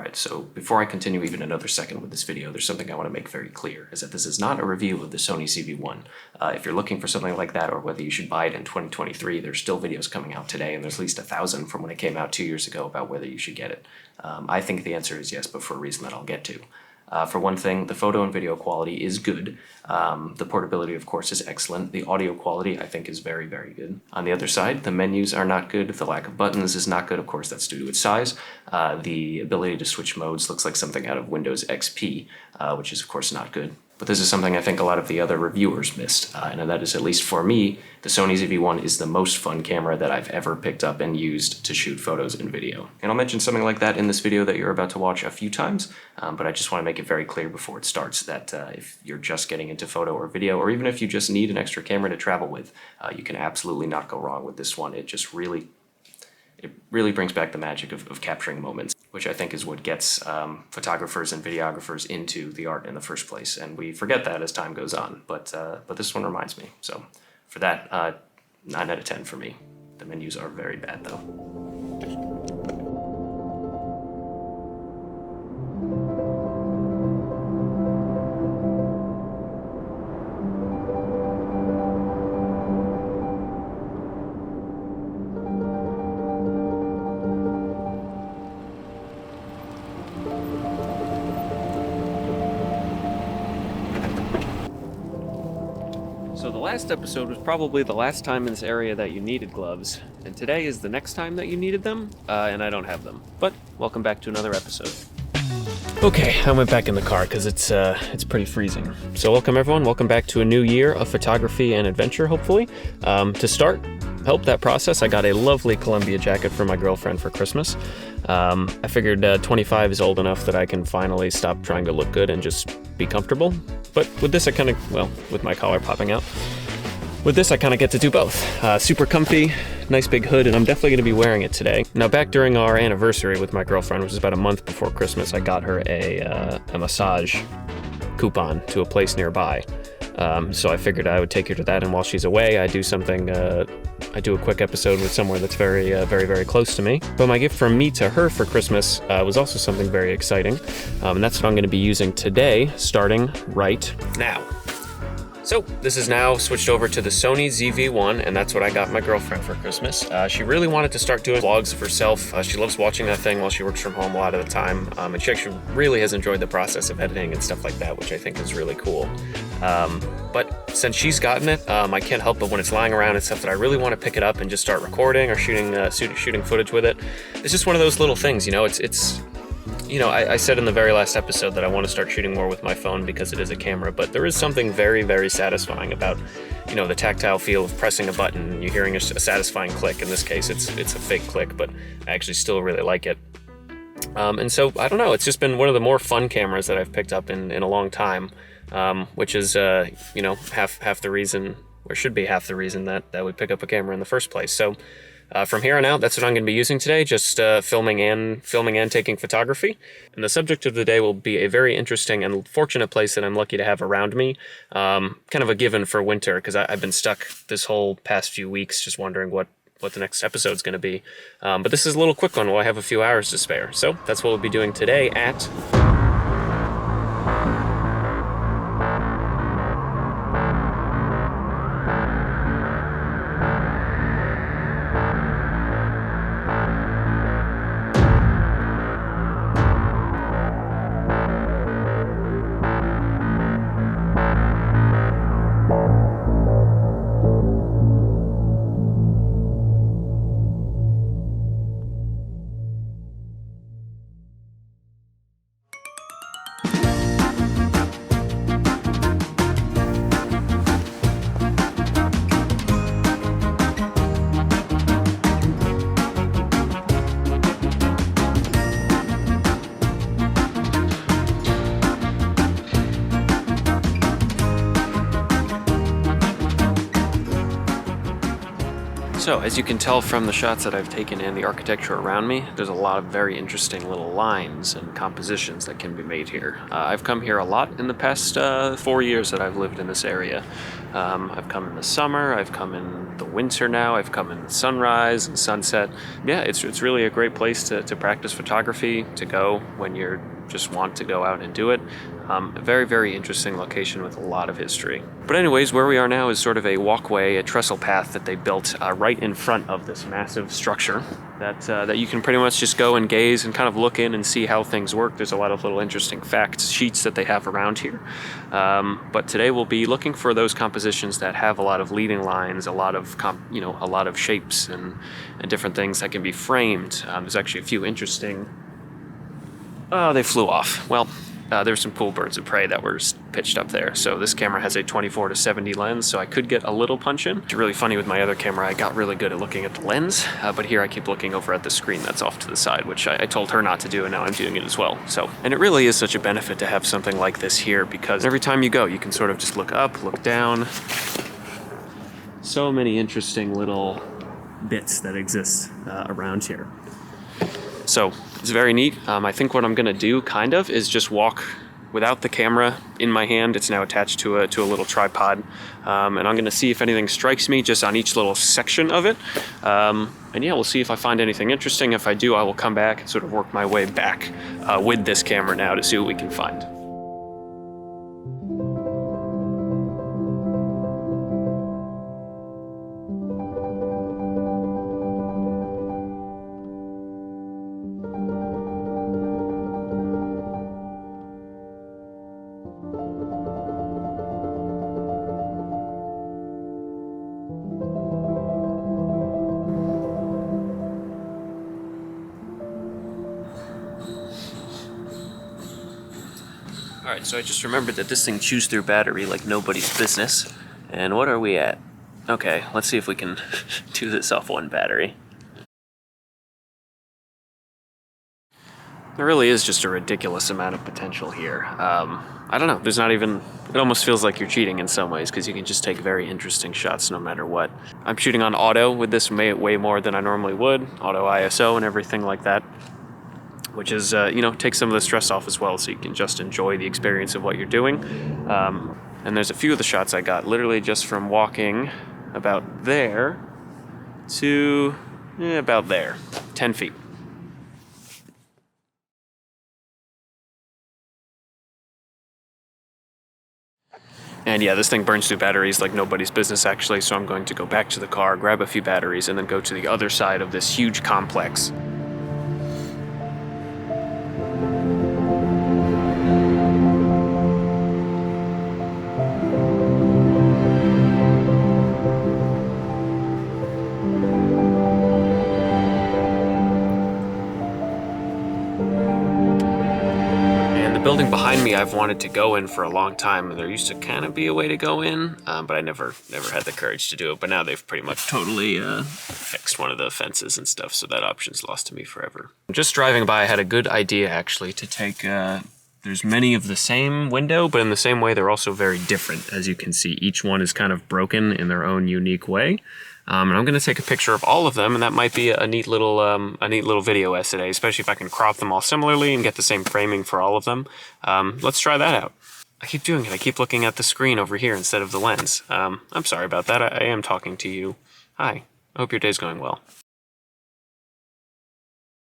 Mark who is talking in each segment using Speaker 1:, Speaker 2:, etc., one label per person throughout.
Speaker 1: Alright, so before I continue even another second with this video, there's something I want to make very clear, is that this is not a review of the Sony ZV-1. If you're looking for something like that, or whether you should buy it in 2023, there's still videos coming out today, and there's at least 1,000 from when it came out 2 years ago about whether you should get it. I think the answer is yes, but for a reason that I'll get to. For one thing, the photo and video quality is good. The portability, of course, is excellent. The audio quality, I think, is very, very good. On the other side, the menus are not good. The lack of buttons is not good. Of course, that's due to its size. The ability to switch modes looks like something out of Windows XP, which is, of course, not good. But this is something I think a lot of the other reviewers missed, and that is, at least for me, the Sony ZV-1 is the most fun camera that I've ever picked up and used to shoot photos and video. And I'll mention something like that in this video that you're about to watch a few times, but I just want to make it very clear before it starts that if you're just getting into photo or video, or even if you just need an extra camera to travel with, you can absolutely not go wrong with this one. It just really brings back the magic of capturing moments, which I think is what gets photographers and videographers into the art in the first place. And we forget that as time goes on, but this one reminds me. So for that, 9 out of 10 for me. The menus are very bad though. So the last episode was probably the last time in this area that you needed gloves, and today is the next time that you needed them, and I don't have them. But welcome back to another episode. Okay, I went back in the car because it's pretty freezing. So welcome everyone, welcome back to a new year of photography and adventure, hopefully. To start, help that process, I got a lovely Columbia jacket for my girlfriend for Christmas. I figured 25 is old enough that I can finally stop trying to look good and just be comfortable. But with this I kind of, well, with my collar popping out, with this I kind of get to do both. Super comfy, nice big hood, and I'm definitely going to be wearing it today. Now back during our anniversary with my girlfriend, which was about a month before Christmas, I got her a massage coupon to a place nearby. So I figured I would take her to that, and while she's away, I do something, I do a quick episode with somewhere that's very, very close to me. But my gift from me to her for Christmas was also something very exciting, and that's what I'm going to be using today, starting right now. So this is now switched over to the Sony ZV-1, and that's what I got my girlfriend for Christmas. She really wanted to start doing vlogs of herself. She loves watching that thing while she works from home a lot of the time, and she actually really has enjoyed the process of editing and stuff like that, which I think is really cool. But since she's gotten it, I can't help but when it's lying around and stuff that I really want to pick it up and just start recording or shooting footage with it. It's just one of those little things, you know. It's you know, I said in the very last episode that I want to start shooting more with my phone because it is a camera, but there is something very, very satisfying about, you know, the tactile feel of pressing a button and you're hearing a satisfying click. In this case, it's a fake click, but I actually still really like it. And so, I don't know, it's just been one of the more fun cameras that I've picked up in a long time, which is, you know, half the reason, or should be half the reason that we pick up a camera in the first place. So from here on out, that's what I'm going to be using today, just filming and taking photography. And the subject of the day will be a very interesting and fortunate place that I'm lucky to have around me. Kind of a given for winter, because I've been stuck this whole past few weeks just wondering what the next episode's going to be. But this is a little quick one while I have a few hours to spare. So that's what we'll be doing today at... So, as you can tell from the shots that I've taken and the architecture around me, there's a lot of very interesting little lines and compositions that can be made here. I've come here a lot in the past 4 years that I've lived in this area. I've come in the summer, I've come in the winter now, I've come in the sunrise and sunset. Yeah, it's really a great place to practice photography, to go when you just want to go out and do it. A very, very interesting location with a lot of history. But anyways, where we are now is sort of a walkway, a trestle path that they built right in front of this massive structure that you can pretty much just go and gaze and kind of look in and see how things work. There's a lot of little interesting fact sheets that they have around here. But today we'll be looking for those compositions that have a lot of leading lines, a lot of a lot of shapes and different things that can be framed. There's actually a few interesting. Oh, they flew off. Well, there's some cool birds of prey that were pitched up there. So this camera has a 24-70 lens, so I could get a little punch in. It's really funny with my other camera, I got really good at looking at the lens, but here I keep looking over at the screen that's off to the side, which I told her not to do, and now I'm doing it as well. And it really is such a benefit to have something like this here, because every time you go, you can sort of just look up, look down. So many interesting little bits that exist around here. So it's very neat. I think what I'm gonna do is just walk without the camera in my hand. It's now attached to a little tripod. And I'm gonna see if anything strikes me just on each little section of it. And yeah, we'll see if I find anything interesting. If I do, I will come back and sort of work my way back with this camera now to see what we can find. Alright, so I just remembered that this thing chews through battery like nobody's business. And what are we at? Okay, let's see if we can do this off one battery. There really is just a ridiculous amount of potential here. I don't know, there's not even, it almost feels like you're cheating in some ways because you can just take very interesting shots no matter what. I'm shooting on auto with this way more than I normally would, auto ISO and everything like that, which is, takes some of the stress off as well, so you can just enjoy the experience of what you're doing. And there's a few of the shots I got literally just from walking about there to about there, 10 feet. And yeah, this thing burns through batteries like nobody's business actually, so I'm going to go back to the car, grab a few batteries, and then go to the other side of this huge complex. The building behind me I've wanted to go in for a long time, and there used to kind of be a way to go in, but I never had the courage to do it. But now they've pretty much totally fixed one of the fences and stuff, so that option's lost to me forever. Just driving by, I had a good idea actually to take, there's many of the same window, but in the same way they're also very different. As you can see, each one is kind of broken in their own unique way. And I'm going to take a picture of all of them, and that might be a neat little video essay, especially if I can crop them all similarly and get the same framing for all of them. Let's try that out. I keep doing it. I keep looking at the screen over here instead of the lens. I'm sorry about that. I am talking to you. Hi. I hope your day's going well.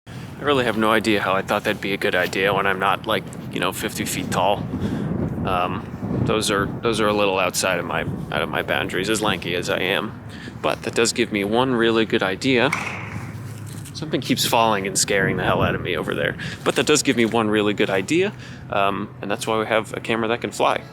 Speaker 1: I really have no idea how I thought that'd be a good idea when I'm not 50 feet tall. Those are a little outside of my boundaries, as lanky as I am. But that does give me one really good idea. Something keeps falling and scaring the hell out of me over there. But that does give me one really good idea, and that's why we have a camera that can fly.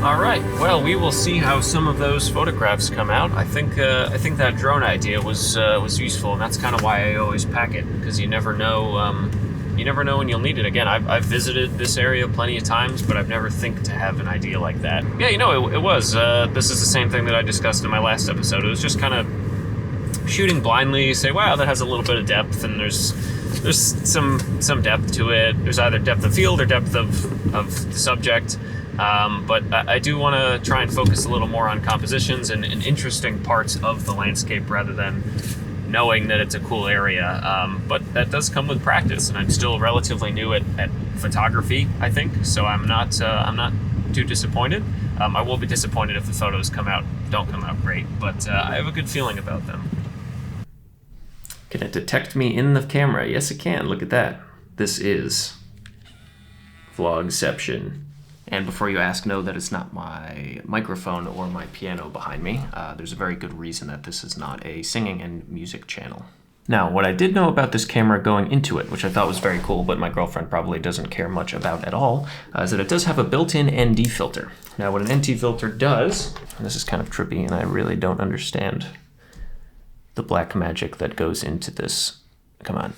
Speaker 1: All right, well, we will see how some of those photographs come out. I think that drone idea was useful, and that's kind of why I always pack it, because you never know. You never know when you'll need it again. I've visited this area plenty of times, but I've never think to have an idea like that. Yeah, you know, it was. This is the same thing that I discussed in my last episode. It was just kind of shooting blindly. You say, wow, that has a little bit of depth, and there's some depth to it. There's either depth of field or depth of the subject. But I do want to try and focus a little more on compositions and interesting parts of the landscape rather than knowing that it's a cool area. But that does come with practice, and I'm still relatively new at photography, I think, so I'm not too disappointed. I will be disappointed if the photos don't come out great, but I have a good feeling about them. Can it detect me in the camera? Yes, it can. Look at that. This is Vlogception. And before you ask, no, that is not my microphone or my piano behind me. There's a very good reason that this is not a singing and music channel. Now, what I did know about this camera going into it, which I thought was very cool, but my girlfriend probably doesn't care much about at all, is that it does have a built-in ND filter. Now, what an ND filter does, and this is kind of trippy, and I really don't understand the black magic that goes into this. Come on.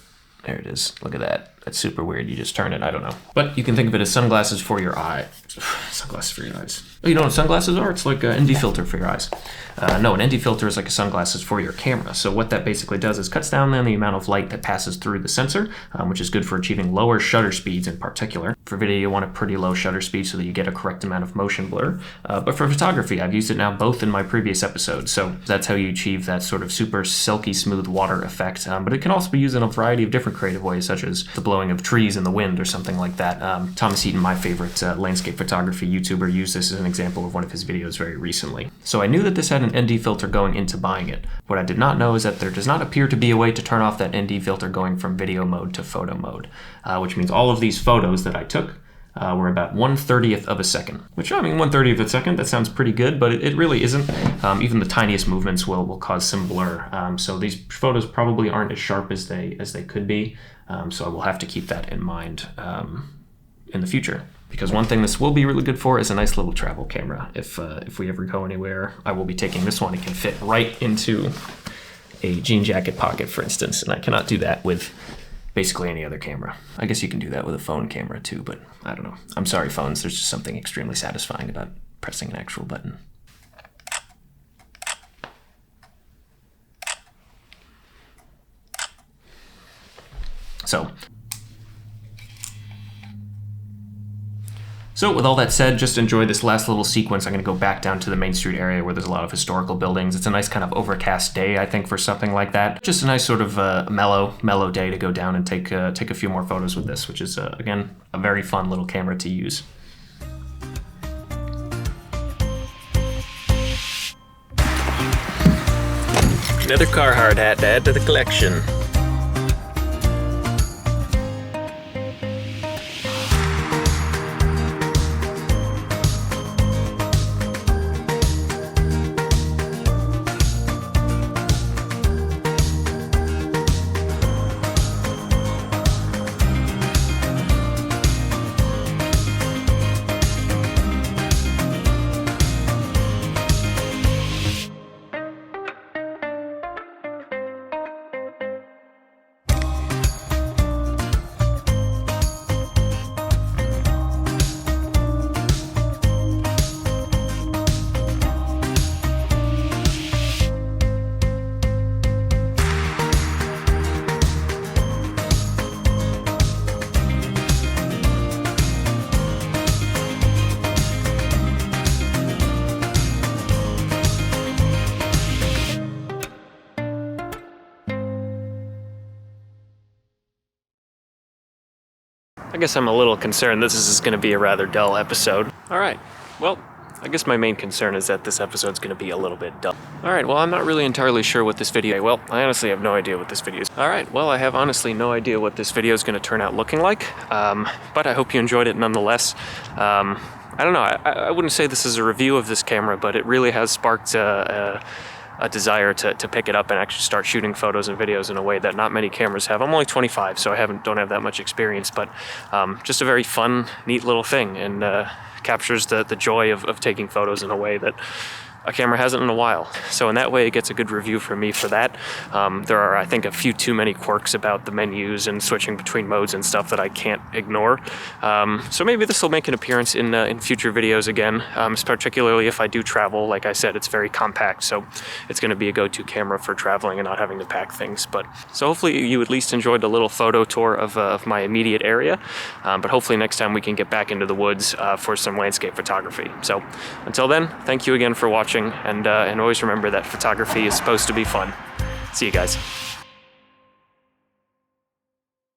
Speaker 1: There it is. Look at that. That's super weird. You just turn it. I don't know. But you can think of it as sunglasses for your eye. Sunglasses for your eyes. Oh, you know what sunglasses are? It's like an ND filter for your eyes. No, an ND filter is like a sunglasses for your camera. So what that basically does is cuts down on the amount of light that passes through the sensor, which is good for achieving lower shutter speeds in particular. For video, you want a pretty low shutter speed so that you get a correct amount of motion blur. But for photography, I've used it now both in my previous episodes. So that's how you achieve that sort of super silky smooth water effect. But it can also be used in a variety of different creative ways, such as the blowing of trees in the wind or something like that. Thomas Eaton, my favorite landscape photography YouTuber, used this as an example of one of his videos very recently. So I knew that this had an ND filter going into buying it. What I did not know is that there does not appear to be a way to turn off that ND filter going from video mode to photo mode, which means all of these photos that I took were about 1/30th of a second, which, I mean, 1/30th of a second, that sounds pretty good, but it really isn't. Even the tiniest movements will cause some blur. So these photos probably aren't as sharp as they could be. So I will have to keep that in mind in the future. Because one thing this will be really good for is a nice little travel camera. If we ever go anywhere, I will be taking this one. It can fit right into a jean jacket pocket, for instance, and I cannot do that with basically any other camera. I guess you can do that with a phone camera too, but I don't know. I'm sorry, phones. There's just something extremely satisfying about pressing an actual button. So with all that said, just enjoy this last little sequence. I'm going to go back down to the Main Street area where there's a lot of historical buildings. It's a nice kind of overcast day, I think, for something like that. Just a nice sort of mellow day to go down and take a few more photos with this, which is, again, a very fun little camera to use. Another Carhartt hat to add to the collection. I guess I'm a little concerned this is going to be a rather dull episode. Alright, well, I guess my main concern is that this episode's going to be a little bit dull. Alright, well, I'm not really entirely sure what this video... Well, I honestly have no idea what this video is. Alright, well, I have honestly no idea what this video is going to turn out looking like, but I hope you enjoyed it nonetheless. I don't know, I wouldn't say this is a review of this camera, but it really has sparked a desire to pick it up and actually start shooting photos and videos in a way that not many cameras have. I'm only 25, so I don't have that much experience, but just a very fun, neat little thing, and captures the joy of taking photos in a way that a camera hasn't in a while. So in that way, it gets a good review from me for that. There are, I think, a few too many quirks about the menus and switching between modes and stuff that I can't ignore. So maybe this will make an appearance in future videos again, particularly if I do travel. Like I said, it's very compact, so it's going to be a go-to camera for traveling and not having to pack things. But so hopefully you at least enjoyed a little photo tour of my immediate area. But hopefully next time we can get back into the woods for some landscape photography. So until then, thank you again for watching. And always remember that photography is supposed to be fun. See you guys.